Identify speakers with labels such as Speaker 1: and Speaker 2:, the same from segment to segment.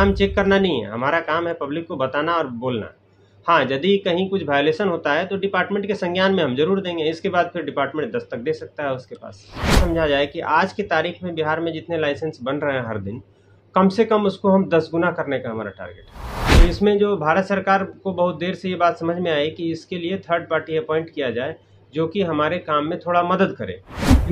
Speaker 1: काम चेक करना नहीं है, हमारा काम है पब्लिक को बताना और बोलना। हाँ, यदि कहीं कुछ वायलेशन होता है तो डिपार्टमेंट के संज्ञान में हम जरूर देंगे, इसके बाद फिर डिपार्टमेंट दस्तक दे सकता है उसके पास। समझा जाए कि आज की तारीख में बिहार में जितने लाइसेंस बन रहे हैं हर दिन, कम से कम उसको हम 10 गुना करने का हमारा टारगेट है। तो इसमें जो भारत सरकार को बहुत देर से ये बात समझ में आई कि इसके लिए थर्ड पार्टी अपॉइंट किया जाए जो कि हमारे काम में थोड़ा मदद करे।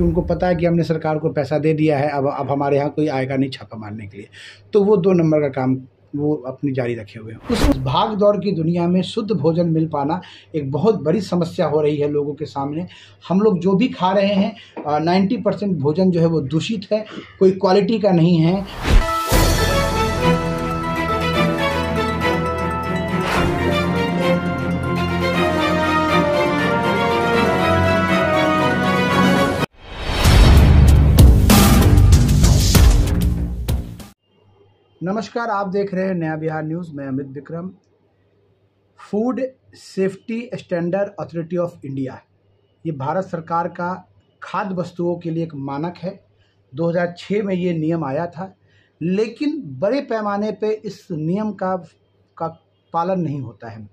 Speaker 2: उनको पता है कि हमने सरकार को पैसा दे दिया है, अब हमारे यहाँ कोई आएगा नहीं छापा मारने के लिए, तो वो 2 नंबर का काम वो अपनी जारी रखे हुए हैं। उस भाग दौड़ की दुनिया में शुद्ध भोजन मिल पाना एक बहुत बड़ी समस्या हो रही है लोगों के सामने। हम लोग जो भी खा रहे हैं 90% भोजन जो है वो दूषित है, कोई क्वालिटी का नहीं है। नमस्कार, आप देख रहे हैं नया बिहार न्यूज़। मैं Amit Vikram. Food safety standard authority of India, ये भारत सरकार का खाद्य वस्तुओं के लिए एक मानक है। 2006 में ये नियम आया था, लेकिन बड़े पैमाने पे इस नियम का पालन नहीं होता है।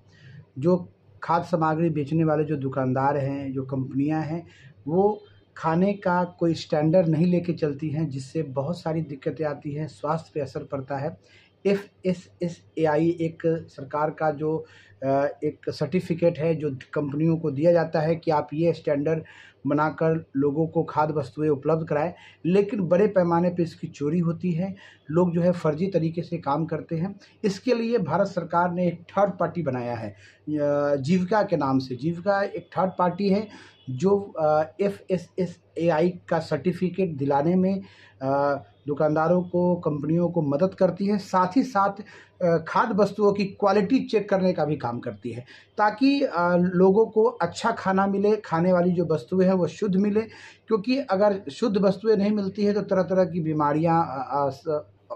Speaker 2: जो खाद्य सामग्री बेचने वाले जो दुकानदार हैं, जो कंपनियां हैं, वो खाने का कोई स्टैंडर्ड नहीं लेके चलती हैं, जिससे बहुत सारी दिक्कतें आती हैं, स्वास्थ्य पे असर पड़ता है। FSSAI एक सरकार का जो एक सर्टिफिकेट है जो कंपनियों को दिया जाता है कि आप ये स्टैंडर्ड बनाकर लोगों को खाद्य वस्तुएं उपलब्ध कराएं, लेकिन बड़े पैमाने पे इसकी चोरी होती है। लोग जो है फर्जी तरीके से काम करते हैं। इसके लिए भारत सरकार ने एक थर्ड पार्टी बनाया है जीविका के नाम से। जीविका एक थर्ड पार्टी है जो FSSAI का सर्टिफिकेट दिलाने में दुकानदारों को, कंपनियों को मदद करती है। साथ ही साथ खाद्य वस्तुओं की क्वालिटी चेक करने का भी काम करती है, ताकि लोगों को अच्छा खाना मिले, खाने वाली जो वस्तुएं हैं वो शुद्ध मिले। क्योंकि अगर शुद्ध वस्तुएं नहीं मिलती है तो तरह तरह की बीमारियां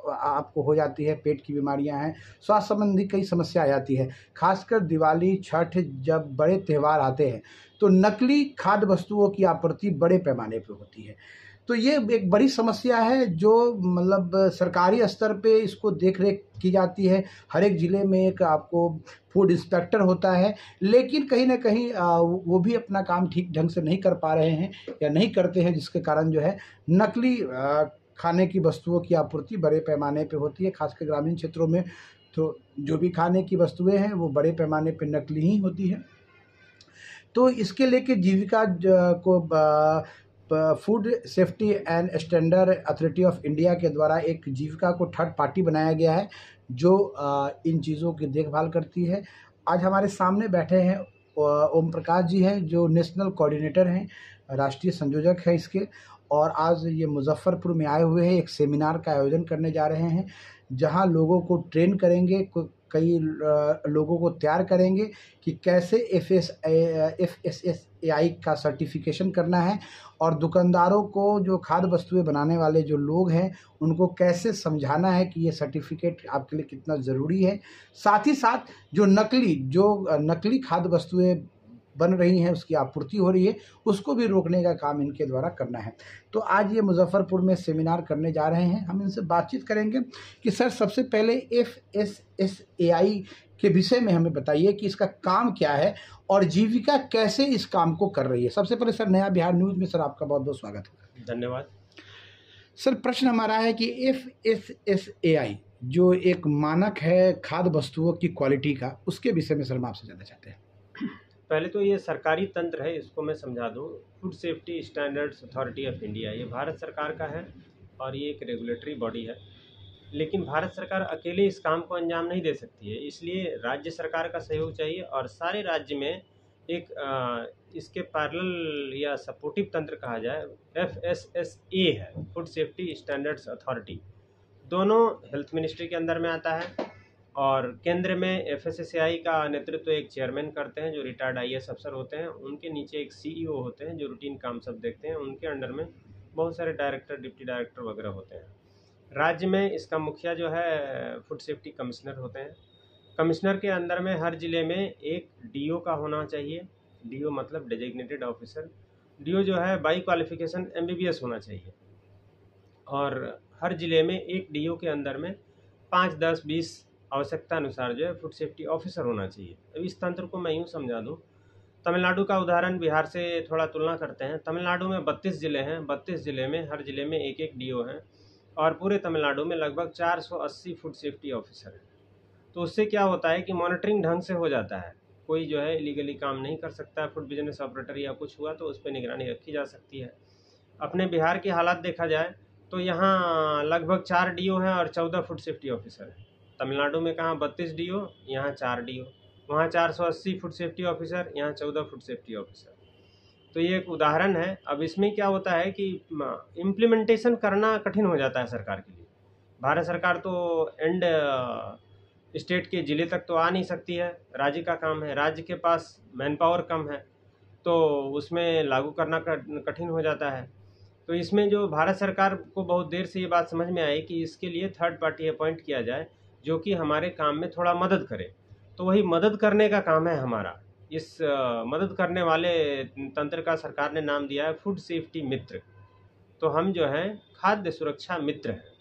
Speaker 2: आपको हो जाती है। पेट की बीमारियां हैं, स्वास्थ्य संबंधी कई समस्या आ जाती है। खासकर दिवाली, छठ जब बड़े त्यौहार आते हैं तो नकली खाद्य वस्तुओं की आपूर्ति बड़े पैमाने पर होती है। तो ये एक बड़ी समस्या है जो मतलब सरकारी स्तर पे इसको देख रेख की जाती है। हर एक ज़िले में एक आपको फूड इंस्पेक्टर होता है, लेकिन कहीं ना कहीं वो भी अपना काम ठीक ढंग से नहीं कर पा रहे हैं या नहीं करते हैं, जिसके कारण जो है नकली खाने की वस्तुओं की आपूर्ति बड़े पैमाने पे होती है। खासकर ग्रामीण क्षेत्रों में तो जो भी खाने की वस्तुएं हैं वो बड़े पैमाने पे नकली ही होती है। तो इसके लेके जीविका को food safety and standard authority of India के द्वारा एक जीविका को थर्ड पार्टी बनाया गया है जो इन चीज़ों की देखभाल करती है। आज हमारे सामने बैठे हैं ओम प्रकाश जी हैं, जो नेशनल कोऑर्डिनेटर हैं, राष्ट्रीय संयोजक है इसके, और आज ये मुजफ्फरपुर में आए हुए हैं। एक सेमिनार का आयोजन करने जा रहे हैं जहां लोगों को ट्रेन करेंगे, कई लोगों को तैयार करेंगे कि कैसे FSSAI का सर्टिफिकेशन करना है, और दुकानदारों को, जो खाद्य वस्तुएं बनाने वाले जो लोग हैं, उनको कैसे समझाना है कि ये सर्टिफिकेट आपके लिए कितना ज़रूरी है। साथ ही साथ जो नकली खाद्य वस्तुएं बन रही हैं, उसकी आपूर्ति हो रही है, उसको भी रोकने का काम इनके द्वारा करना है। तो आज ये मुजफ्फरपुर में सेमिनार करने जा रहे हैं। हम इनसे बातचीत करेंगे कि सर, सबसे पहले FSSAI के विषय में हमें बताइए कि इसका काम क्या है और जीविका कैसे इस काम को कर रही है। सबसे पहले सर, नया बिहार न्यूज़ में सर आपका बहुत बहुत स्वागत है।
Speaker 1: धन्यवाद
Speaker 2: सर। प्रश्न हमारा है कि FSSAI जो एक मानक है खाद्य वस्तुओं की क्वालिटी का, उसके विषय में सर हम आपसे जानना चाहते हैं।
Speaker 1: पहले तो ये सरकारी तंत्र है, इसको मैं समझा दूं। Food safety standards authority of India ये भारत सरकार का है और ये एक रेगुलेटरी बॉडी है। लेकिन भारत सरकार अकेले इस काम को अंजाम नहीं दे सकती है, इसलिए राज्य सरकार का सहयोग चाहिए। और सारे राज्य में एक इसके पैरेलल या सपोर्टिव तंत्र कहा जाए FSSA है, फूड सेफ्टी स्टैंडर्ड्स अथॉरिटी। दोनों हेल्थ मिनिस्ट्री के अंदर में आता है, और केंद्र में FSSAI का नेतृत्व एक चेयरमैन करते हैं जो रिटायर्ड IAS अफसर होते हैं। उनके नीचे एक CEO होते हैं जो रूटीन काम सब देखते हैं। उनके अंडर में बहुत सारे डायरेक्टर, डिप्टी डायरेक्टर वगैरह होते हैं। राज्य में इसका मुखिया जो है फूड सेफ्टी कमिश्नर होते हैं। कमिश्नर के अंदर में हर ज़िले में एक DO का होना चाहिए। DO मतलब डेजिग्नेटेड ऑफिसर। DO जो है बाई क्वालिफिकेशन MBBS होना चाहिए। और हर ज़िले में एक DO के अंदर में 5, 10, 20 आवश्यकता अनुसार जो है फूड सेफ्टी ऑफिसर होना चाहिए। अब इस तंत्र को मैं यूँ समझा दूँ, तमिलनाडु का उदाहरण बिहार से थोड़ा तुलना करते हैं। तमिलनाडु में 32 ज़िले हैं, 32 ज़िले में हर ज़िले में एक एक डीओ हैं और पूरे तमिलनाडु में लगभग 480 फूड सेफ्टी ऑफिसर हैं। तो उससे क्या होता है कि मॉनिटरिंग ढंग से हो जाता है, कोई जो है इलीगली काम नहीं कर सकता है। फूड बिजनेस ऑपरेटर या कुछ हुआ तो उस पर निगरानी रखी जा सकती है। अपने बिहार की हालात देखा जाए तो यहाँ लगभग 4 डीओ हैं और 14 फूड सेफ्टी ऑफिसर हैं। तमिलनाडु में कहाँ 32 डीओ, यहाँ 4 डीओ, वहाँ 480 फूड सेफ्टी ऑफिसर, यहाँ 14 फूड सेफ्टी ऑफिसर। तो ये एक उदाहरण है। अब इसमें क्या होता है कि इम्प्लीमेंटेशन करना कठिन हो जाता है सरकार के लिए। भारत सरकार तो एंड स्टेट के ज़िले तक तो आ नहीं सकती है, राज्य का काम है, राज्य के पास मैन पावर कम है, तो उसमें लागू करना कठिन हो जाता है। तो इसमें जो भारत सरकार को बहुत देर से ये बात समझ में आई कि इसके लिए थर्ड पार्टी अपॉइंट किया जाए जो कि हमारे काम में थोड़ा मदद करे। तो वही मदद करने का काम है हमारा। इस मदद करने वाले तंत्र का सरकार ने नाम दिया है फूड सेफ्टी मित्र। तो हम जो हैं खाद्य सुरक्षा मित्र हैं।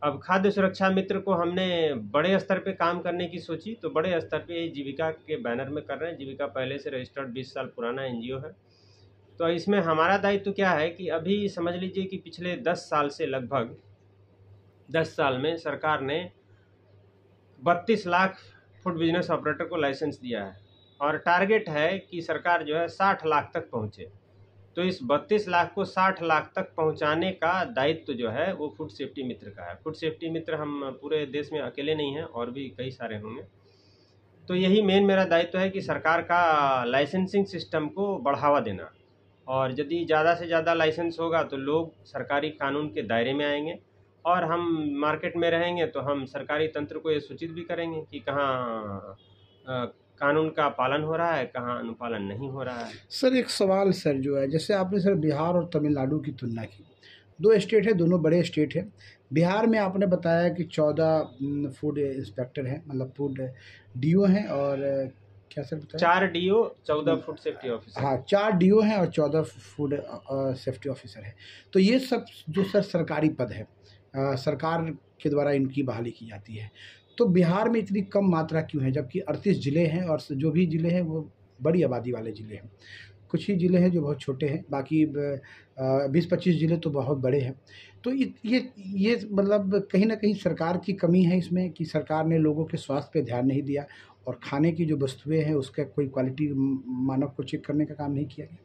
Speaker 1: अब खाद्य सुरक्षा मित्र को हमने बड़े स्तर पे काम करने की सोची, तो बड़े स्तर पे जीविका के बैनर में कर रहे हैं। जीविका पहले से रजिस्टर्ड 20 साल पुराना एनजीओ है। तो इसमें हमारा दायित्व क्या है कि अभी समझ लीजिए कि पिछले 10 साल से लगभग 10 साल में सरकार ने 32 लाख फूड बिजनेस ऑपरेटर को लाइसेंस दिया है और टारगेट है कि सरकार जो है 60 लाख तक पहुँचे। तो इस 32 लाख को 60 लाख तक पहुंचाने का दायित्व जो है वो फूड सेफ्टी मित्र का है। फूड सेफ्टी मित्र हम पूरे देश में अकेले नहीं हैं, और भी कई सारे होंगे। तो यही मेन मेरा दायित्व है कि सरकार का लाइसेंसिंग सिस्टम को बढ़ावा देना, और यदि ज़्यादा से ज़्यादा लाइसेंस होगा तो लोग सरकारी कानून के दायरे में आएंगे और हम मार्केट में रहेंगे तो हम सरकारी तंत्र को ये सूचित भी करेंगे कि कहाँ कानून का पालन हो रहा है, कहाँ अनुपालन नहीं हो रहा है।
Speaker 2: सर एक सवाल सर जो है, जैसे आपने सर बिहार और तमिलनाडु की तुलना की, दो स्टेट है, दोनों बड़े स्टेट हैं। बिहार में आपने बताया कि 14 फूड इंस्पेक्टर हैं, मतलब फूड डीओ हैं, और क्या सर बताया,
Speaker 1: 4 डीओ 14 फूड सेफ्टी ऑफिसर।
Speaker 2: हाँ 4 डीओ हैं और 14 फूड सेफ्टी ऑफिसर है। तो ये सब जो सर सरकारी पद है, सरकार के द्वारा इनकी बहाली की जाती है। तो बिहार में इतनी कम मात्रा क्यों है, जबकि 38 ज़िले हैं और जो भी ज़िले हैं वो बड़ी आबादी वाले ज़िले हैं। कुछ ही ज़िले हैं जो बहुत छोटे हैं, बाकी 20-25 ज़िले तो बहुत बड़े हैं। तो ये मतलब कहीं ना कहीं सरकार की कमी है इसमें, कि सरकार ने लोगों के स्वास्थ्य पे ध्यान नहीं दिया और खाने की जो वस्तुएं हैं उसका कोई क्वालिटी मानक को चेक करने का काम नहीं किया गया।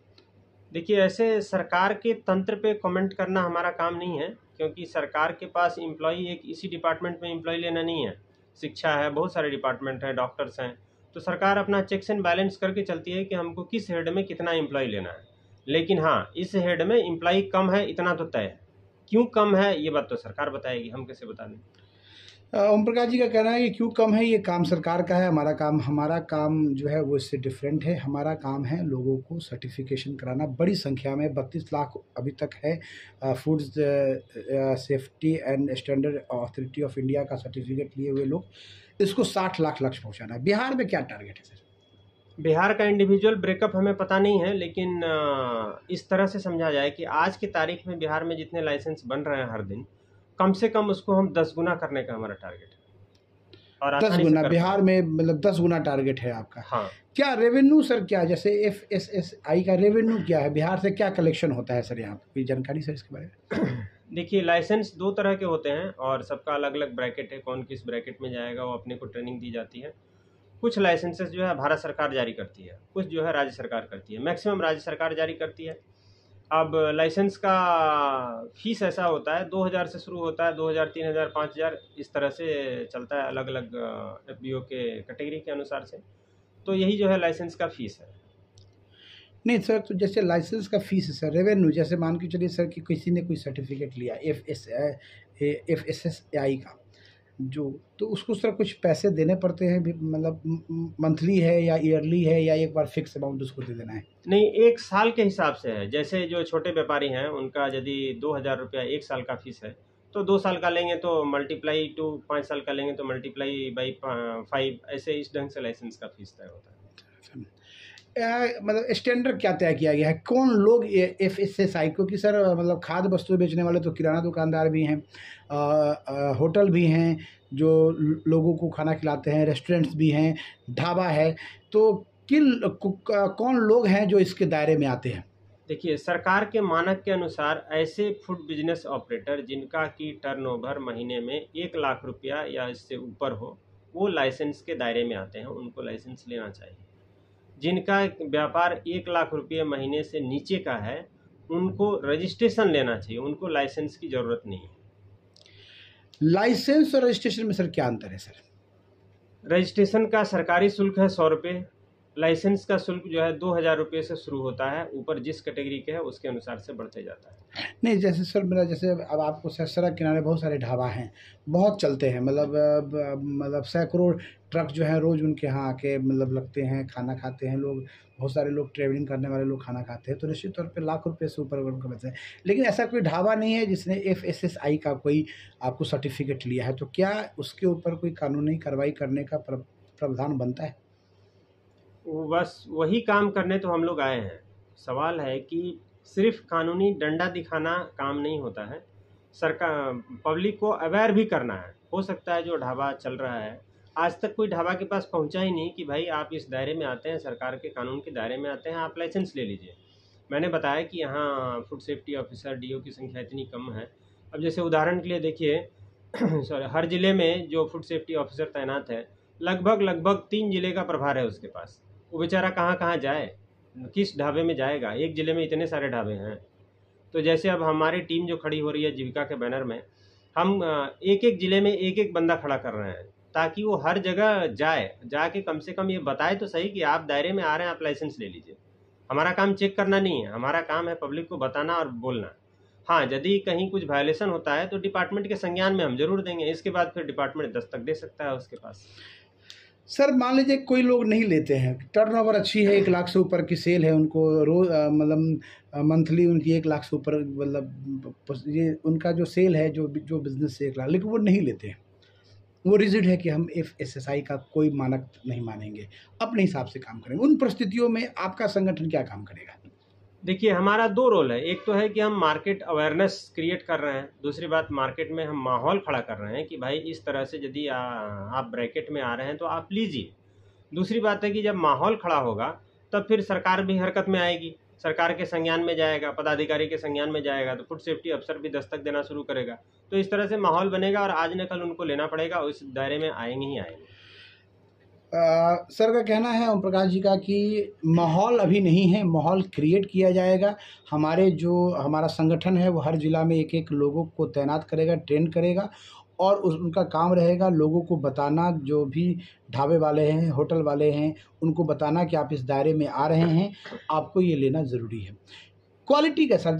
Speaker 1: देखिए, ऐसे सरकार के तंत्र पे कमेंट करना हमारा काम नहीं है, क्योंकि सरकार के पास एम्प्लॉई एक इसी डिपार्टमेंट में एम्प्लॉय लेना नहीं है। शिक्षा है, बहुत सारे डिपार्टमेंट हैं, डॉक्टर्स हैं। तो सरकार अपना चेक्स एंड बैलेंस करके चलती है कि हमको किस हेड में कितना एम्प्लॉय लेना है। लेकिन हाँ, इस हेड में एम्प्लॉय कम है, इतना तो तय है। क्यों कम है ये बात तो सरकार बताएगी, हम कैसे बता दें।
Speaker 2: ओम प्रकाश जी का कहना है कि क्यों कम है, ये काम सरकार का है। हमारा काम जो है वो इससे डिफरेंट है। हमारा काम है लोगों को सर्टिफिकेशन कराना। बड़ी संख्या में 32 लाख अभी तक है food safety and standard authority of India का सर्टिफिकेट लिए हुए लोग, इसको 60 लाख लक्ष्य पहुँचाना है। बिहार में क्या टारगेट है सर?
Speaker 1: बिहार का इंडिविजुअल ब्रेकअप हमें पता नहीं है, लेकिन इस तरह से समझा जाए कि आज की तारीख में बिहार में जितने लाइसेंस बन रहे हैं हर दिन, कम से कम उसको हम 10 गुना करने का हमारा टारगेट है। और
Speaker 2: 10 गुना बिहार में, मतलब 10 गुना टारगेट है आपका।
Speaker 1: हाँ।
Speaker 2: क्या रेवेन्यू सर, क्या जैसे FSSAI का रेवेन्यू क्या है, बिहार से क्या कलेक्शन होता है सर, यहाँ पर कोई जानकारी सर इसके बारे में?
Speaker 1: देखिए, लाइसेंस 2 तरह के होते हैं और सबका अलग अलग ब्रैकेट है। कौन किस ब्रैकेट में जाएगा वो अपने को ट्रेनिंग दी जाती है। कुछ लाइसेंसेस जो है भारत सरकार जारी करती है, कुछ जो है राज्य सरकार करती है। मैक्सिमम राज्य सरकार जारी करती है। अब लाइसेंस का फीस ऐसा होता है, 2000 से शुरू होता है, 2000, 3000, 5000 इस तरह से चलता है, अलग अलग FBO के कैटेगरी के अनुसार से। तो यही जो है लाइसेंस का फीस है।
Speaker 2: नहीं सर, तो जैसे लाइसेंस का फीस है सर, रेवेन्यू जैसे मान के चलिए सर कि किसी ने कोई सर्टिफिकेट लिया FSSAI का, जो तो उसको सर कुछ पैसे देने पड़ते हैं, मतलब मंथली है या ईयरली है, या एक बार फिक्स अमाउंट उसको दे देना है?
Speaker 1: नहीं, 1 साल के हिसाब से है। जैसे जो छोटे व्यापारी हैं उनका यदि 2000 रुपया 1 साल का फीस है, तो 2 साल का लेंगे तो मल्टीप्लाई टू 5 साल का लेंगे तो मल्टीप्लाई बाई 5, ऐसे इस ढंग से लाइसेंस का फीस तय होता है।
Speaker 2: मतलब स्टैंडर्ड क्या तय किया गया है, कौन लोग FSSAI, क्योंकि सर मतलब खाद्य वस्तु बेचने वाले तो किराना दुकानदार भी हैं, होटल भी हैं जो लोगों को खाना खिलाते हैं, रेस्टोरेंट्स भी हैं, ढाबा है, तो कौन लोग हैं जो इसके दायरे में आते हैं?
Speaker 1: देखिए, सरकार के मानक के अनुसार ऐसे फूड बिजनेस ऑपरेटर जिनका की टर्नओवर महीने में 1 लाख रुपया या इससे ऊपर हो, वो लाइसेंस के दायरे में आते हैं, उनको लाइसेंस लेना चाहिए। जिनका व्यापार 1 लाख रुपये महीने से नीचे का है, उनको रजिस्ट्रेशन लेना चाहिए, उनको लाइसेंस की ज़रूरत नहीं है।
Speaker 2: लाइसेंस और रजिस्ट्रेशन में सर क्या अंतर है सर?
Speaker 1: रजिस्ट्रेशन का सरकारी शुल्क है 100 रुपये, लाइसेंस का शुल्क जो है 2,000 रुपये से शुरू होता है, ऊपर जिस कैटेगरी के है उसके अनुसार से बढ़ते जाता है।
Speaker 2: नहीं, जैसे सर मेरा, जैसे अब आपको सड़क किनारे बहुत सारे ढाबा हैं, बहुत चलते हैं, मतलब सैकड़ों ट्रक जो है रोज़ उनके यहाँ आके मतलब लगते हैं, खाना खाते हैं लोग, बहुत सारे लोग ट्रैवलिंग करने वाले लोग खाना खाते हैं, तो निश्चित तौर पे लाख रुपए से ऊपर उनका बचता है। लेकिन ऐसा कोई ढाबा नहीं है जिसने FSSAI का कोई आपको सर्टिफिकेट लिया है, तो क्या उसके ऊपर कोई कानूनी कार्रवाई करने का प्रावधान बनता है?
Speaker 1: वो बस वही काम करने तो हम लोग आए हैं। सवाल है कि सिर्फ कानूनी डंडा दिखाना काम नहीं होता है, सरकार पब्लिक को अवेयर भी करना है। हो सकता है जो ढाबा चल रहा है, आज तक कोई ढाबा के पास पहुंचा ही नहीं कि भाई आप इस दायरे में आते हैं, सरकार के कानून के दायरे में आते हैं, आप लाइसेंस ले लीजिए। मैंने बताया कि यहाँ फूड सेफ्टी ऑफिसर DO की संख्या इतनी कम है। अब जैसे उदाहरण के लिए देखिए सॉरी, हर ज़िले में जो फूड सेफ्टी ऑफिसर तैनात है, लगभग 3 ज़िले का प्रभार है उसके पास। वो बेचारा कहाँ कहाँ जाए, किस ढाबे में जाएगा? एक ज़िले में इतने सारे ढाबे हैं। तो जैसे अब हमारी टीम जो खड़ी हो रही है जीविका के बैनर में, हम एक एक ज़िले में एक एक बंदा खड़ा कर रहे हैं, ताकि वो हर जगह जाके कम से कम ये बताए तो सही कि आप दायरे में आ रहे हैं, आप लाइसेंस ले लीजिए। हमारा काम चेक करना नहीं है, हमारा काम है पब्लिक को बताना और बोलना। हाँ, यदि कहीं कुछ वायलेशन होता है तो डिपार्टमेंट के संज्ञान में हम जरूर देंगे, इसके बाद फिर डिपार्टमेंट दस्तक दे सकता है उसके पास।
Speaker 2: सर मान लीजिए कोई लोग नहीं लेते हैं, टर्नओवर अच्छी है, 1 लाख से ऊपर की सेल है, उनको रोज मतलब मंथली उनकी 1 लाख से ऊपर, मतलब ये उनका जो सेल है, जो बिजनेस से 1 लाख, लेकिन वो नहीं लेते हैं, वो रिजिड है कि हम FSSAI का कोई मानक नहीं मानेंगे, अपने हिसाब से काम करेंगे। उन परिस्थितियों में आपका संगठन क्या काम करेगा?
Speaker 1: देखिए, हमारा 2 रोल है। एक तो है कि हम मार्केट अवेयरनेस क्रिएट कर रहे हैं, दूसरी बात मार्केट में हम माहौल खड़ा कर रहे हैं कि भाई इस तरह से यदि आप ब्रैकेट में आ रहे हैं तो आप लीजिए। दूसरी बात है कि जब माहौल खड़ा होगा तब फिर सरकार भी हरकत में आएगी, सरकार के संज्ञान में जाएगा, पदाधिकारी के संज्ञान में जाएगा, तो फूड सेफ्टी अफसर भी दस्तक देना शुरू करेगा। तो इस तरह से माहौल बनेगा और आज न कल उनको लेना पड़ेगा, उस दायरे में आएंगे ही आएंगे।
Speaker 2: सर का कहना है ओम प्रकाश जी का कि माहौल अभी नहीं है, माहौल क्रिएट किया जाएगा। हमारा संगठन है वो हर ज़िला में एक एक लोगों को तैनात करेगा, ट्रेन करेगा, और उनका काम रहेगा लोगों को बताना, जो भी ढाबे वाले हैं, होटल वाले हैं, उनको बताना कि आप इस दायरे में आ रहे हैं, आपको ये लेना ज़रूरी है। क्वालिटी का सर,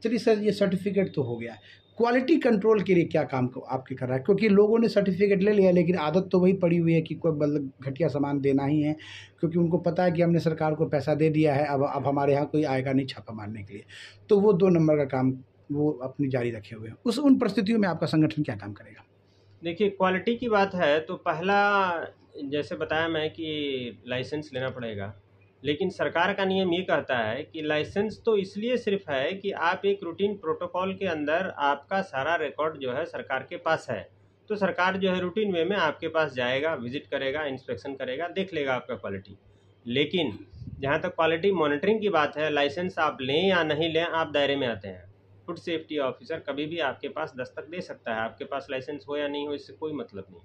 Speaker 2: चलिए सर ये सर्टिफिकेट तो हो गया, क्वालिटी कंट्रोल के लिए क्या काम आपके कर रहा है? क्योंकि लोगों ने सर्टिफिकेट ले लिया, लेकिन आदत तो वही पड़ी हुई है कि कोई मतलब घटिया सामान देना ही है, क्योंकि उनको पता है कि हमने सरकार को पैसा दे दिया है, अब हमारे यहाँ कोई आएगा नहीं छापा मारने के लिए, तो वो 2 नंबर का काम वो अपनी जारी रखे हुए हैं। उन परिस्थितियों में आपका संगठन क्या काम करेगा?
Speaker 1: देखिए, क्वालिटी की बात है तो पहला, जैसे बताया मैं कि लाइसेंस लेना पड़ेगा, लेकिन सरकार का नियम ये कहता है कि लाइसेंस तो इसलिए सिर्फ है कि आप एक रूटीन प्रोटोकॉल के अंदर आपका सारा रिकॉर्ड जो है सरकार के पास है, तो सरकार जो है रूटीन वे में आपके पास जाएगा, विजिट करेगा, इंस्पेक्शन करेगा, देख लेगा आपका क्वालिटी। लेकिन जहाँ तक क्वालिटी मॉनिटरिंग की बात है, लाइसेंस आप लें या नहीं लें, आप दायरे में आते हैं। फूड सेफ्टी ऑफिसर कभी भी आपके पास दस्तक दे सकता है, आपके पास लाइसेंस हो या नहीं हो इससे कोई मतलब नहीं।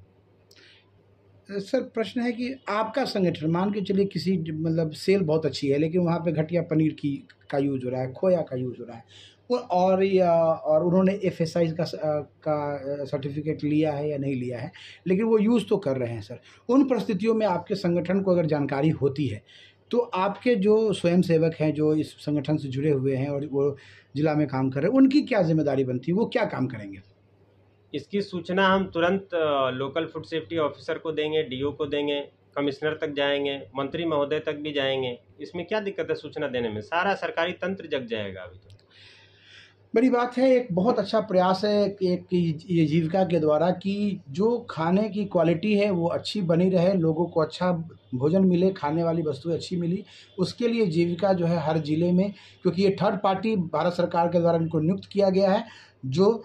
Speaker 2: सर प्रश्न है कि आपका संगठन, मान के चलिए किसी मतलब सेल बहुत अच्छी है, लेकिन वहाँ पे घटिया पनीर का यूज़ हो रहा है, खोया का यूज़ हो रहा है, और उन्होंने FSSAI का सर्टिफिकेट लिया है या नहीं लिया है, लेकिन वो यूज़ तो कर रहे हैं सर। उन परिस्थितियों में आपके संगठन को अगर जानकारी होती है, तो आपके जो स्वयंसेवक हैं, जो इस संगठन से जुड़े हुए हैं और वो जिला में काम कर रहे हैं, उनकी क्या जिम्मेदारी बनती है? वो क्या काम करेंगे?
Speaker 1: इसकी सूचना हम तुरंत लोकल फूड सेफ्टी ऑफिसर को देंगे, DO को देंगे, कमिश्नर तक जाएंगे, मंत्री महोदय तक भी जाएंगे। इसमें क्या दिक्कत है सूचना देने में? सारा सरकारी तंत्र जग जाएगा। अभी तो
Speaker 2: बड़ी बात है, एक बहुत अच्छा प्रयास है एक ये जीविका के द्वारा कि जो खाने की क्वालिटी है वो अच्छी बनी रहे, लोगों को अच्छा भोजन मिले, खाने वाली वस्तुएं अच्छी मिली, उसके लिए जीविका जो है हर ज़िले में, क्योंकि ये थर्ड पार्टी भारत सरकार के द्वारा इनको नियुक्त किया गया है, जो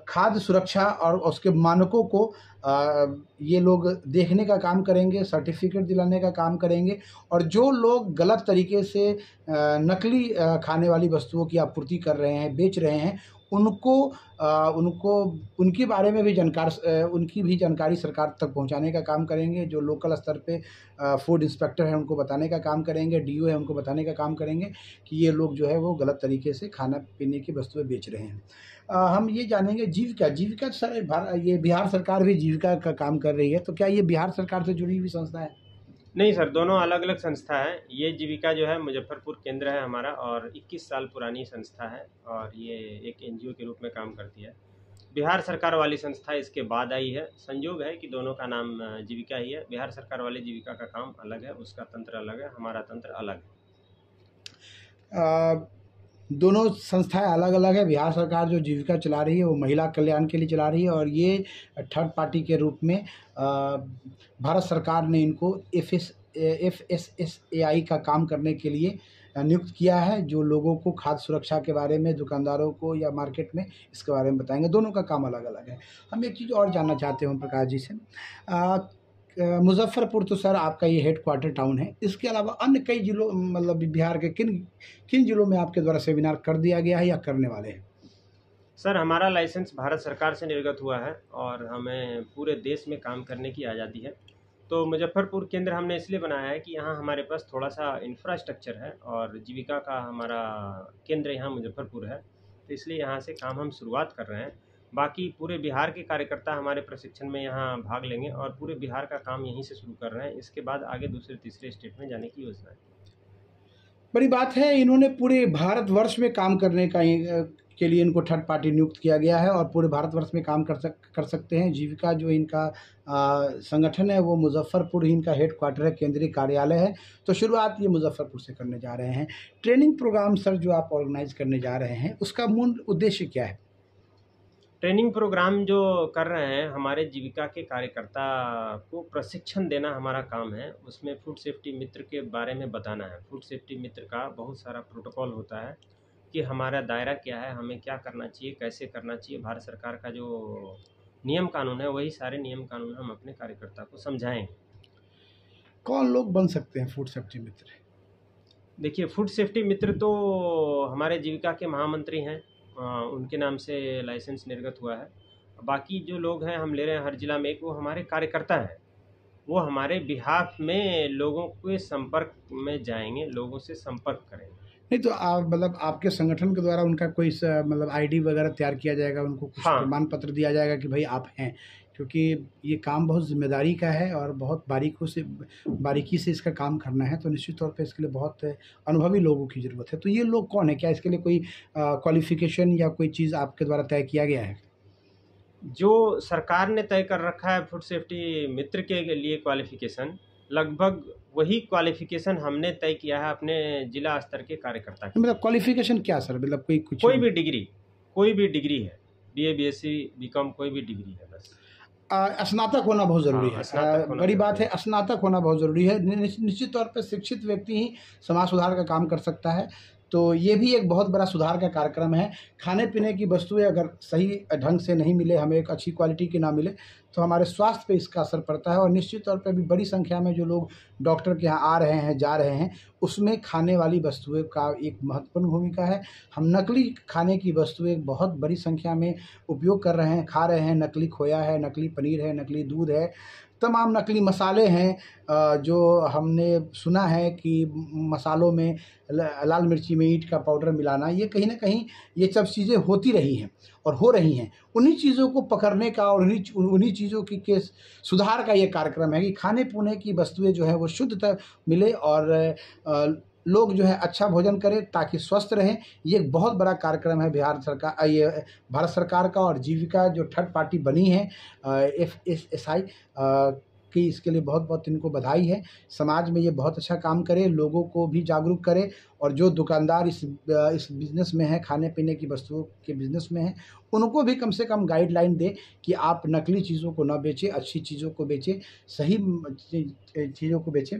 Speaker 2: खाद्य सुरक्षा और उसके मानकों को ये लोग देखने का काम करेंगे, सर्टिफिकेट दिलाने का काम करेंगे, और जो लोग गलत तरीके से नकली खाने वाली वस्तुओं की आपूर्ति कर रहे हैं, बेच रहे हैं, उनको उनके बारे में भी उनकी भी जानकारी सरकार तक पहुंचाने का काम करेंगे। जो लोकल स्तर पे फूड इंस्पेक्टर हैं उनको बताने का काम करेंगे, डीओ है उनको बताने का काम करेंगे कि ये लोग जो है वो गलत तरीके से खाना पीने की वस्तुएं बेच रहे हैं। हम ये जानेंगे जीविका सर, ये बिहार सरकार भी जीविका का काम कर रही है, तो क्या ये बिहार सरकार से जुड़ी हुई संस्था है?
Speaker 1: नहीं सर, दोनों अलग अलग संस्था है। ये जीविका जो है मुजफ्फरपुर केंद्र है हमारा, और 21 साल पुरानी संस्था है, और ये एक एनजीओ के रूप में काम करती है। बिहार सरकार वाली संस्था इसके बाद आई है। संयोग है कि दोनों का नाम जीविका ही है। बिहार सरकार वाली जीविका का काम अलग है, उसका तंत्र अलग है, हमारा तंत्र अलग
Speaker 2: है। दोनों संस्थाएं अलग अलग है। बिहार सरकार जो जीविका चला रही है वो महिला कल्याण के लिए चला रही है, और ये थर्ड पार्टी के रूप में भारत सरकार ने इनको FSSAI का काम करने के लिए नियुक्त किया है, जो लोगों को खाद्य सुरक्षा के बारे में, दुकानदारों को या मार्केट में इसके बारे में बताएंगे। दोनों का काम अलग अलग है। हम एक चीज़ और जानना चाहते हैं ओम प्रकाश जी से, मुजफ्फरपुर तो सर आपका ये हेड क्वार्टर टाउन है, इसके अलावा अन्य कई जिलों, मतलब बिहार के किन जिलों में आपके द्वारा सेमिनार कर दिया गया है या करने वाले हैं?
Speaker 1: सर, हमारा लाइसेंस भारत सरकार से निर्गत हुआ है और हमें पूरे देश में काम करने की आज़ादी है। तो मुजफ्फरपुर केंद्र हमने इसलिए बनाया है कि यहाँ हमारे पास थोड़ा सा इंफ्रास्ट्रक्चर है, और जीविका का हमारा केंद्र यहाँ मुजफ्फरपुर है, तो इसलिए यहाँ से काम हम शुरुआत कर रहे हैं। बाकी पूरे बिहार के कार्यकर्ता हमारे प्रशिक्षण में यहाँ भाग लेंगे, और पूरे बिहार का काम यहीं से शुरू कर रहे हैं। इसके बाद आगे दूसरे तीसरे स्टेट में जाने की योजना है।
Speaker 2: बड़ी बात है, इन्होंने पूरे भारतवर्ष में काम करने के लिए इनको थर्ड पार्टी नियुक्त किया गया है, और पूरे भारतवर्ष में काम कर सकते हैं। जीविका जो इनका संगठन है वो मुजफ्फरपुर ही इनका हेड क्वार्टर है, केंद्रीय कार्यालय है, तो शुरुआत ये मुजफ्फरपुर से करने जा रहे हैं। ट्रेनिंग प्रोग्राम सर जो आप ऑर्गेनाइज करने जा रहे हैं, उसका मूल उद्देश्य क्या है?
Speaker 1: ट्रेनिंग प्रोग्राम जो कर रहे हैं, हमारे जीविका के कार्यकर्ता को प्रशिक्षण देना हमारा काम है। उसमें फूड सेफ्टी मित्र के बारे में बताना है। फूड सेफ्टी मित्र का बहुत सारा प्रोटोकॉल होता है कि हमारा दायरा क्या है, हमें क्या करना चाहिए, कैसे करना चाहिए। भारत सरकार का जो नियम कानून है, वही सारे नियम कानून हम अपने कार्यकर्ता को समझाएंगे।
Speaker 2: कौन लोग बन सकते हैं फूड सेफ्टी मित्र?
Speaker 1: देखिए, फूड सेफ्टी मित्र तो हमारे जीविका के महामंत्री हैं, उनके नाम से लाइसेंस निर्गत हुआ है। बाकी जो लोग हैं हम ले रहे हैं हर जिला में एक, वो हमारे कार्यकर्ता हैं। वो हमारे बिहाफ में लोगों के संपर्क में जाएंगे, लोगों से संपर्क करेंगे।
Speaker 2: नहीं तो आप मतलब आपके संगठन के द्वारा उनका कोई मतलब आईडी वगैरह तैयार किया जाएगा, उनको कुछ प्रमाण पत्र दिया जाएगा कि भाई आप हैं, क्योंकि ये काम बहुत जिम्मेदारी का है और बहुत बारीकी से इसका काम करना है, तो निश्चित तौर पे इसके लिए बहुत अनुभवी लोगों की ज़रूरत है। तो ये लोग कौन है? क्या इसके लिए कोई क्वालिफिकेशन या कोई चीज़ आपके द्वारा तय किया गया है?
Speaker 1: जो सरकार ने तय कर रखा है फूड सेफ्टी मित्र के लिए क्वालिफिकेशन, लगभग वही क्वालिफिकेशन हमने तय किया है अपने जिला स्तर के कार्यकर्ता की।
Speaker 2: मतलब क्वालिफिकेशन क्या सर? मतलब
Speaker 1: कोई भी डिग्री है, BA BSc BCom कोई भी डिग्री है, बस
Speaker 2: स्नातक होना बहुत ज़रूरी है। बड़ी बात है, स्नातक होना बहुत ज़रूरी है। निश्चित तौर पर शिक्षित व्यक्ति ही समाज सुधार का काम कर सकता है। तो ये भी एक बहुत बड़ा सुधार का कार्यक्रम है। खाने पीने की वस्तुएं अगर सही ढंग से नहीं मिले, हमें एक अच्छी क्वालिटी की ना मिले, तो हमारे स्वास्थ्य पे इसका असर पड़ता है। और निश्चित तौर पे भी बड़ी संख्या में जो लोग डॉक्टर के यहाँ आ रहे हैं, जा रहे हैं, उसमें खाने वाली वस्तुएं का एक महत्वपूर्ण भूमिका है। हम नकली खाने की वस्तुएं बहुत बड़ी संख्या में उपयोग कर रहे हैं, खा रहे हैं। नकली खोया है, नकली पनीर है, नकली दूध है, तमाम नकली मसाले हैं। जो हमने सुना है कि मसालों में लाल मिर्ची में ईंट का पाउडर मिलाना, ये कहीं ना कहीं ये सब चीज़ें होती रही हैं और हो रही हैं। उन्हीं चीज़ों को पकड़ने का और उन्हीं चीज़ों के सुधार का ये कार्यक्रम है कि खाने पीने की वस्तुएं जो है वो शुद्धता मिले और लोग जो है अच्छा भोजन करें ताकि स्वस्थ रहें। ये एक बहुत बड़ा कार्यक्रम है ये भारत सरकार का। और जीविका जो थर्ड पार्टी बनी है FSSAI, की इसके लिए बहुत बहुत इनको बधाई है। समाज में ये बहुत अच्छा काम करे, लोगों को भी जागरूक करे, और जो दुकानदार इस बिज़नेस में है, खाने पीने की वस्तुओं के बिज़नेस में है, उनको भी कम से कम गाइडलाइन दे कि आप नकली चीज़ों को ना बेचें, अच्छी चीज़ों को बेचें, सही चीज़ों को बेचें।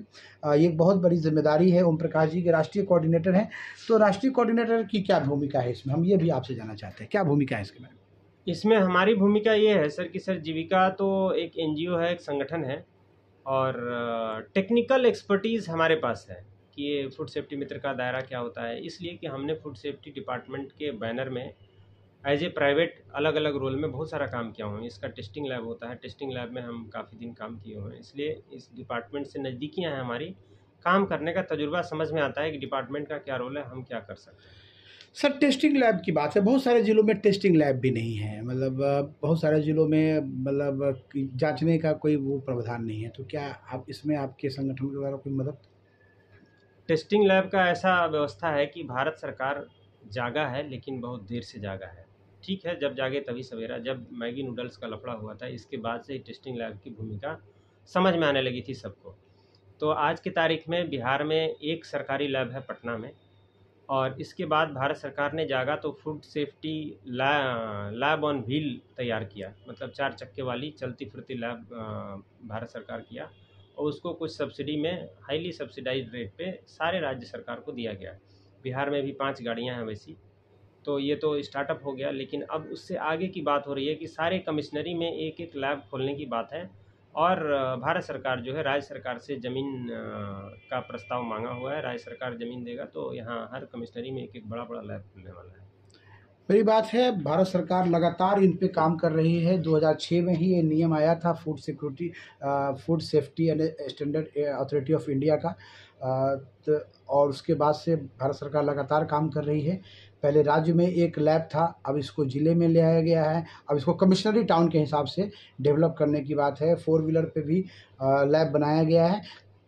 Speaker 2: ये बहुत बड़ी जिम्मेदारी है। ओम प्रकाश जी के राष्ट्रीय कोऑर्डिनेटर हैं, तो राष्ट्रीय कोऑर्डिनेटर की क्या भूमिका है इसमें, हम ये भी आपसे जानना चाहते हैं, क्या भूमिका है इसके बारे में?
Speaker 1: इसमें हमारी भूमिका ये है सर कि सर जीविका तो एक एनजीओ है, एक संगठन है, और टेक्निकल एक्सपर्टीज़ हमारे पास है कि ये फूड सेफ्टी मित्र का दायरा क्या होता है, इसलिए कि हमने फूड सेफ्टी डिपार्टमेंट के बैनर में एज ए प्राइवेट अलग अलग रोल में बहुत सारा काम किया हुआ है। इसका टेस्टिंग लैब होता है, टेस्टिंग लैब में हम काफ़ी दिन काम किए हुए हैं, इसलिए इस डिपार्टमेंट से नज़दीकियाँ हैं हमारी। काम करने का तजुर्बा समझ में आता है कि डिपार्टमेंट का क्या रोल है, हम क्या कर सकते हैं।
Speaker 2: सर, टेस्टिंग लैब की बात है, बहुत सारे ज़िलों में टेस्टिंग लैब भी नहीं है, मतलब बहुत सारे ज़िलों में मतलब जांचने का कोई वो प्रावधान नहीं है, तो क्या आप इसमें आपके संगठन के द्वारा कोई मदद?
Speaker 1: टेस्टिंग लैब का ऐसा व्यवस्था है कि भारत सरकार जागा है, लेकिन बहुत देर से जागा है। ठीक है, जब जागे तभी सवेरा। जब मैगी नूडल्स का लफड़ा हुआ था, इसके बाद से ही टेस्टिंग लैब की भूमिका समझ में आने लगी थी सबको। तो आज की तारीख में बिहार में एक सरकारी लैब है पटना में, और इसके बाद भारत सरकार ने जागा तो food safety lab on wheel तैयार किया, मतलब 4 चक्के वाली चलती फिरती लैब भारत सरकार किया, और उसको कुछ सब्सिडी में, हाईली सब्सिडाइज्ड रेट पे सारे राज्य सरकार को दिया गया। बिहार में भी 5 गाड़ियां हैं वैसी। तो ये तो स्टार्टअप हो गया, लेकिन अब उससे आगे की बात हो रही है कि सारे कमिश्नरी में एक एक लैब खोलने की बात है, और भारत सरकार जो है राज्य सरकार से ज़मीन का प्रस्ताव मांगा हुआ है। राज्य सरकार ज़मीन देगा तो यहाँ हर कमिश्नरी में एक एक बड़ा बड़ा लैब खुलने वाला है।
Speaker 2: वही बात है, भारत सरकार लगातार इन पे काम कर रही है। 2006 में ही ये नियम आया था food safety and standard authority of India का, और उसके बाद से भारत सरकार लगातार काम कर रही है। पहले राज्य में एक लैब था, अब इसको ज़िले में ले आया गया है, अब इसको कमिश्नरी टाउन के हिसाब से डेवलप करने की बात है। 4 व्हीलर पे भी लैब बनाया गया है,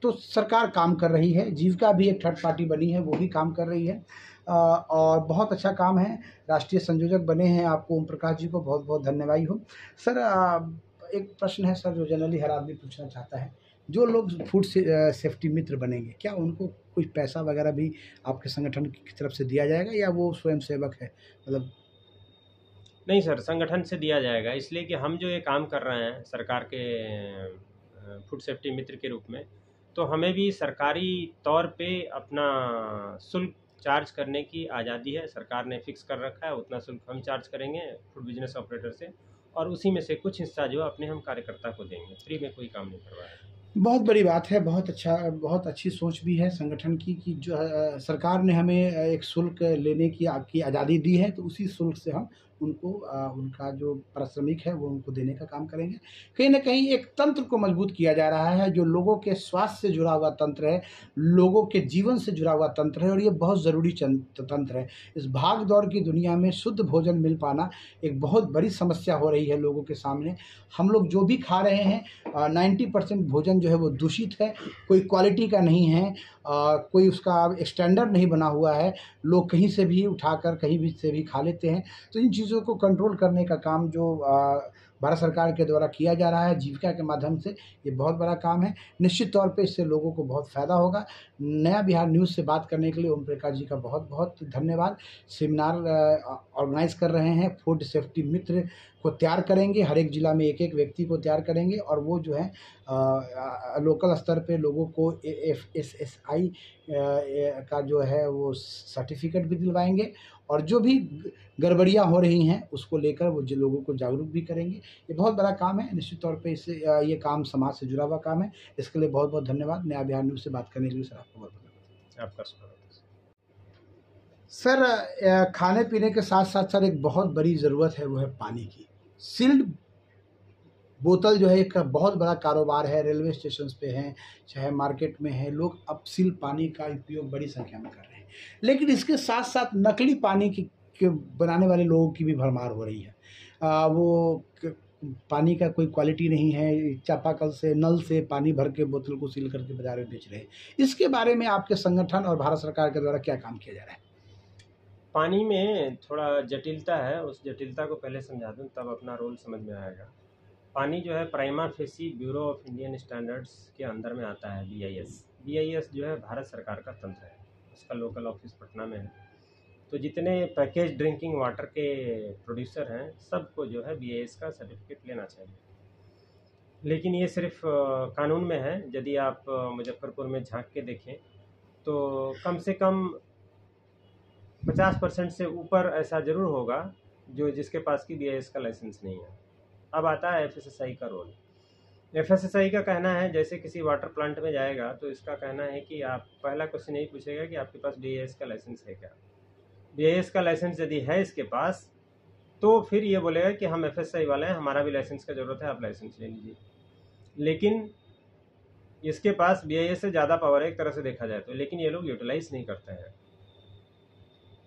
Speaker 2: तो सरकार काम कर रही है। जीविका भी एक थर्ड पार्टी बनी है, वो भी काम कर रही है, और बहुत अच्छा काम है। राष्ट्रीय संयोजक बने हैं, आपको ओम प्रकाश जी को बहुत बहुत धन्यवाद हो। सर, एक प्रश्न है सर, जो जनरली हर आदमी पूछना चाहता है, जो लोग फूड सेफ्टी मित्र बनेंगे, क्या उनको कुछ पैसा वगैरह भी आपके संगठन की तरफ से दिया जाएगा, या वो स्वयं सेवक है, मतलब?
Speaker 1: नहीं सर, संगठन से दिया जाएगा, इसलिए कि हम जो ये काम कर रहे हैं सरकार के फूड सेफ्टी मित्र के रूप में, तो हमें भी सरकारी तौर पे अपना शुल्क चार्ज करने की आज़ादी है। सरकार ने फिक्स कर रखा है, उतना शुल्क हम चार्ज करेंगे फूड बिजनेस ऑपरेटर से, और उसी में से कुछ हिस्सा जो अपने हम कार्यकर्ता को देंगे। फ्री में कोई काम नहीं करवाया।
Speaker 2: बहुत बड़ी बात है, बहुत अच्छा, बहुत अच्छी सोच भी है संगठन की कि जो सरकार ने हमें एक शुल्क लेने की आपकी आज़ादी दी है, तो उसी शुल्क से हम उनको उनका जो पारिश्रमिक है वो उनको देने का काम करेंगे। कहीं न कहीं एक तंत्र को मजबूत किया जा रहा है, जो लोगों के स्वास्थ्य से जुड़ा हुआ तंत्र है, लोगों के जीवन से जुड़ा हुआ तंत्र है, और ये बहुत ज़रूरी तंत्र है। इस भाग-दौड़ की दुनिया में शुद्ध भोजन मिल पाना एक बहुत बड़ी समस्या हो रही है लोगों के सामने। हम लोग जो भी खा रहे हैं, 90% भोजन जो है वो दूषित है, कोई क्वालिटी का नहीं है, कोई उसका स्टैंडर्ड नहीं बना हुआ है, लोग कहीं से भी उठाकर कहीं भी से भी खा लेते हैं। तो इन चीज़ों को कंट्रोल करने का काम जो भारत सरकार के द्वारा किया जा रहा है जीविका के माध्यम से, ये बहुत बड़ा काम है। निश्चित तौर पे इससे लोगों को बहुत फ़ायदा होगा। नया बिहार न्यूज़ से बात करने के लिए ओम प्रकाश जी का बहुत बहुत धन्यवाद। सेमिनार ऑर्गेनाइज़ कर रहे हैं, फूड सेफ्टी मित्र को तैयार करेंगे, हर एक ज़िला में एक एक व्यक्ति को तैयार करेंगे, और वो जो है लोकल स्तर पे लोगों को AFSSI का जो है वो सर्टिफिकेट भी दिलवाएंगे, और जो भी गड़बड़ियाँ हो रही हैं उसको लेकर वो जो लोगों को जागरूक भी करेंगे। ये बहुत बड़ा काम है, निश्चित तौर पे इससे ये काम समाज से जुड़ा हुआ काम है। इसके लिए बहुत बहुत धन्यवाद। नया बिहार न्यूज़ से बात करने के लिए सर आपको बहुत धन्यवाद।
Speaker 1: आपका स्वागत है।
Speaker 2: सर, खाने पीने के साथ साथ सर एक बहुत बड़ी ज़रूरत है, वो है पानी की। सील्ड बोतल जो है एक बहुत बड़ा कारोबार है, रेलवे स्टेशन पे है, चाहे मार्केट में है, लोग अब सील्ड पानी का उपयोग बड़ी संख्या में कर रहे हैं। लेकिन इसके साथ साथ नकली पानी के बनाने वाले लोगों की भी भरमार हो रही है। वो पानी का कोई क्वालिटी नहीं है, चापाकल से, नल से पानी भर के बोतल को सील करके बाजार में बेच रहे हैं। इसके बारे में आपके संगठन और भारत सरकार के द्वारा क्या काम किया जा रहा है?
Speaker 1: पानी में थोड़ा जटिलता है, उस जटिलता को पहले समझा दूँ तब अपना रोल समझ में आएगा। पानी जो है prima facie bureau of Indian standards के अंदर में आता है। BIS जो है भारत सरकार का तंत्र है, उसका लोकल ऑफिस पटना में है। तो जितने पैकेज ड्रिंकिंग वाटर के प्रोड्यूसर हैं सबको जो है BIS का सर्टिफिकेट लेना चाहिए। लेकिन ये सिर्फ कानून में है। यदि आप मुजफ्फरपुर में झांक के देखें तो कम से कम 50% से ऊपर ऐसा ज़रूर होगा जिसके पास की BIS का लाइसेंस नहीं है। अब आता है FSSAI का रोल। FSSAI का कहना है, जैसे किसी वाटर प्लांट में जाएगा तो इसका कहना है कि आप पहला क्वेश्चन यही पूछेगा कि आपके पास BIS का लाइसेंस है क्या। BIS का लाइसेंस यदि है इसके पास तो फिर ये बोलेगा कि हम FSSAI वाले हैं, हमारा भी लाइसेंस का ज़रूरत है, आप लाइसेंस ले लीजिए। लेकिन इसके पास BIS से ज़्यादा पावर है एक तरह से देखा जाए तो, लेकिन ये लोग यूटिलाइज नहीं करते हैं।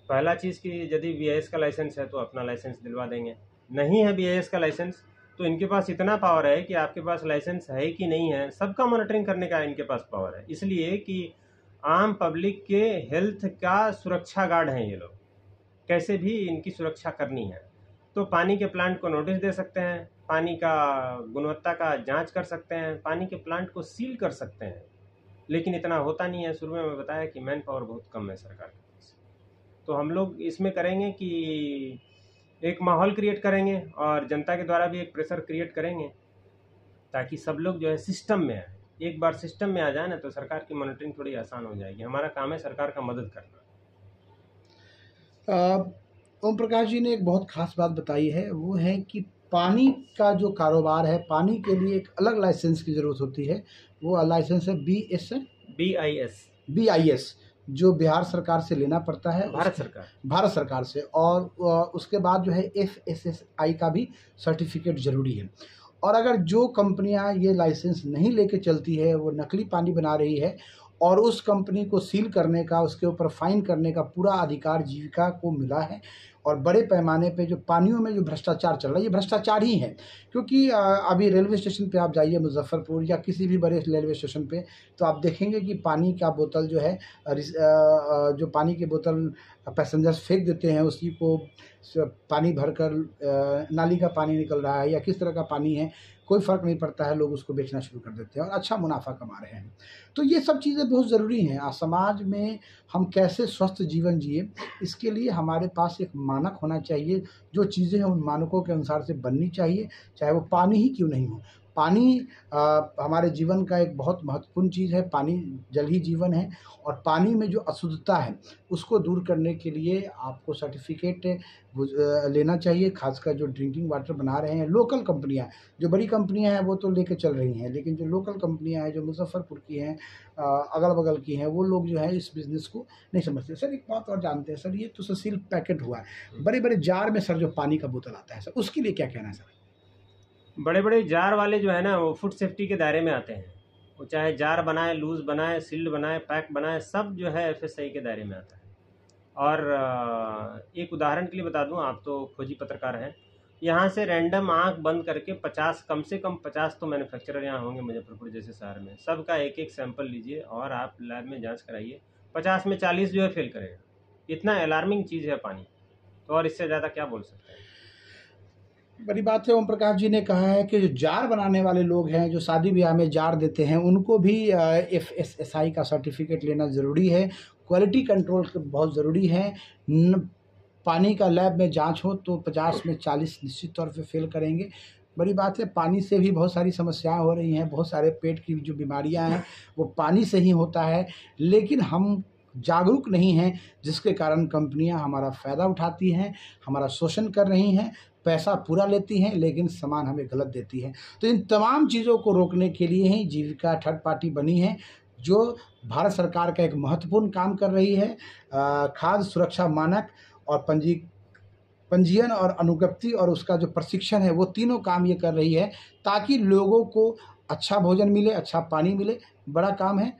Speaker 1: पहला चीज़ कि यदि BIS का लाइसेंस है तो अपना लाइसेंस दिलवा देंगे, नहीं है BIS का लाइसेंस तो इनके पास इतना पावर है कि आपके पास लाइसेंस है कि नहीं है सबका मॉनिटरिंग करने का इनके पास पावर है। इसलिए कि आम पब्लिक के हेल्थ का सुरक्षा गार्ड हैं ये लोग, कैसे भी इनकी सुरक्षा करनी है। तो पानी के प्लांट को नोटिस दे सकते हैं, पानी का गुणवत्ता का जांच कर सकते हैं, पानी के प्लांट को सील कर सकते हैं, लेकिन इतना होता नहीं है। शुरू में मैं बताया कि मैन पावर बहुत कम है सरकार के पास। तो हम लोग इसमें करेंगे कि एक माहौल क्रिएट करेंगे और जनता के द्वारा भी एक प्रेशर क्रिएट करेंगे ताकि सब लोग जो है सिस्टम में आए। एक बार सिस्टम में आ जाए ना तो सरकार की मॉनिटरिंग थोड़ी आसान हो जाएगी। हमारा काम है सरकार का मदद करना।
Speaker 2: ओम प्रकाश जी ने एक बहुत खास बात बताई है, वो है कि पानी का जो कारोबार है, पानी के लिए एक अलग लाइसेंस की ज़रूरत होती है। वो लाइसेंस है BIS जो बिहार सरकार से लेना पड़ता है, भारत सरकार से। और उसके बाद जो है FSSAI का भी सर्टिफिकेट ज़रूरी है। और अगर जो कंपनियां ये लाइसेंस नहीं लेके चलती है, वो नकली पानी बना रही है, और उस कंपनी को सील करने का, उसके ऊपर फाइन करने का पूरा अधिकार जीविका को मिला है। और बड़े पैमाने पे जो पानियों में जो भ्रष्टाचार चल रहा है, ये भ्रष्टाचार ही है। क्योंकि अभी रेलवे स्टेशन पे आप जाइए, मुजफ्फरपुर या किसी भी बड़े रेलवे स्टेशन पे, तो आप देखेंगे कि पानी का बोतल जो है, जो पानी की बोतल पैसेंजर्स फेंक देते हैं, उसी को पानी भरकर नाली का पानी निकल रहा है या किस तरह का पानी है, कोई फ़र्क नहीं पड़ता है, लोग उसको बेचना शुरू कर देते हैं और अच्छा मुनाफा कमा रहे हैं। तो ये सब चीज़ें बहुत ज़रूरी हैं। समाज में हम कैसे स्वस्थ जीवन जिए, इसके लिए हमारे पास एक मानक होना चाहिए। जो चीज़ें हैं उन मानकों के अनुसार से बननी चाहिए, चाहे वो पानी ही क्यों नहीं हो। पानी हमारे जीवन का एक बहुत महत्वपूर्ण चीज़ है। पानी जल ही जीवन है, और पानी में जो अशुद्धता है उसको दूर करने के लिए आपको सर्टिफिकेट लेना चाहिए। खासकर जो ड्रिंकिंग वाटर बना रहे हैं लोकल कंपनियां, जो बड़ी कंपनियां हैं वो तो लेके चल रही हैं, लेकिन जो लोकल कंपनियां हैं, जो मुजफ्फरपुर की हैं, अगल बगल की हैं, वो लोग जो है इस बिज़नेस को नहीं समझते। सर एक बात और जानते हैं सर, ये तो सील पैकेट हुआ है, बड़े बड़े जार में सर जो पानी का बोतल आता है सर, उसके लिए क्या कहना है सर?
Speaker 1: बड़े बड़े जार वाले जो है ना, वो फूड सेफ्टी के दायरे में आते हैं। वो चाहे जार बनाए, लूज़ बनाए, सील्ड बनाए, पैक बनाए, सब जो है FSSAI के दायरे में आता है। और एक उदाहरण के लिए बता दूं, आप तो खोजी पत्रकार हैं, यहाँ से रैंडम आंख बंद करके 50, कम से कम 50 तो मैन्युफैक्चरर यहाँ होंगे मुजफ्फरपुर जैसे शहर में, सबका एक एक सैंपल लीजिए और आप लैब में जांच कराइए, 50 में 40 जो है फेल करेगा। इतना अलार्मिंग चीज़ है पानी, तो और इससे ज़्यादा क्या बोल सकते हैं।
Speaker 2: बड़ी बात है। ओम प्रकाश जी ने कहा है कि जो जार बनाने वाले लोग हैं, जो शादी ब्याह में जार देते हैं, उनको भी FSSAI का सर्टिफिकेट लेना ज़रूरी है। क्वालिटी कंट्रोल बहुत ज़रूरी है। पानी का लैब में जांच हो तो 50 में 40 निश्चित तौर पे फेल करेंगे। बड़ी बात है, पानी से भी बहुत सारी समस्याएं हो रही हैं, बहुत सारे पेट की जो बीमारियां हैं वो पानी से ही होता है, लेकिन हम जागरूक नहीं हैं, जिसके कारण कंपनियां हमारा फ़ायदा उठाती हैं, हमारा शोषण कर रही हैं, पैसा पूरा लेती हैं, लेकिन सामान हमें गलत देती है। तो इन तमाम चीज़ों को रोकने के लिए ही जीविका थर्ड पार्टी बनी है, जो भारत सरकार का एक महत्वपूर्ण काम कर रही है। खाद्य सुरक्षा मानक और पंजीयन और अनुज्ञप्ति और उसका जो प्रशिक्षण है, वो तीनों काम ये कर रही है, ताकि लोगों को अच्छा भोजन मिले, अच्छा पानी मिले। बड़ा काम है।